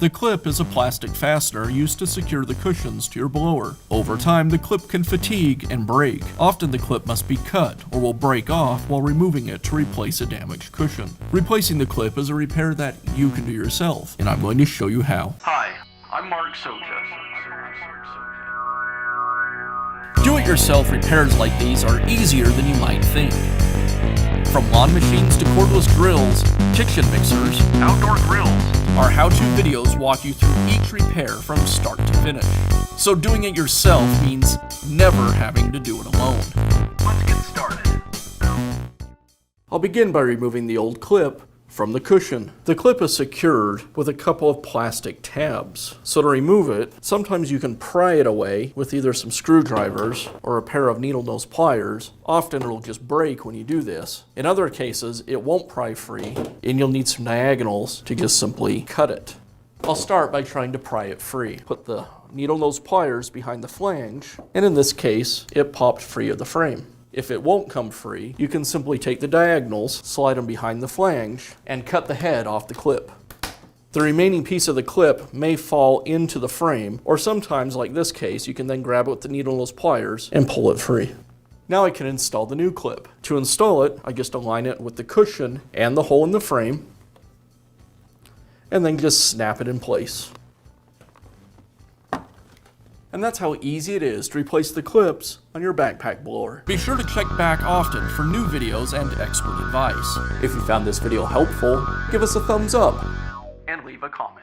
The clip is a plastic fastener used to secure the cushions to your blower. Over time, the clip can fatigue and break. Often the clip must be cut or will break off while removing it to replace a damaged cushion. Replacing the clip is a repair that you can do yourself, and I'm going to show you how. Hi, I'm Mark Socha. Do-it-yourself repairs like these are easier than you might think. From lawn machines to cordless grills, kitchen mixers, Outdoor grills. our how-to videos walk you through each repair from start to finish. So doing it yourself means never having to do it alone. Let's get started. I'll begin by removing the old clip from the cushion. The clip is secured with a couple of plastic tabs. So to remove it, sometimes you can pry it away with either some screwdrivers or a pair of needle nose pliers. Often it'll just break when you do this. In other cases, it won't pry free and you'll need some diagonals to just simply cut it. I'll start by trying to pry it free. Put the needle nose pliers behind the flange, and in this case, it popped free of the frame. If it won't come free, you can simply take the diagonals, slide them behind the flange, and cut the head off the clip. The remaining piece of the clip may fall into the frame, or sometimes, like this case, you can then grab it with the needle nose pliers and pull it free. Now I can install the new clip. To install it, I just align it with the cushion and the hole in the frame, and then just snap it in place. And that's how easy it is to replace the clips on your backpack blower. Be sure to check back often for new videos and expert advice. If you found this video helpful, give us a thumbs up And leave a comment.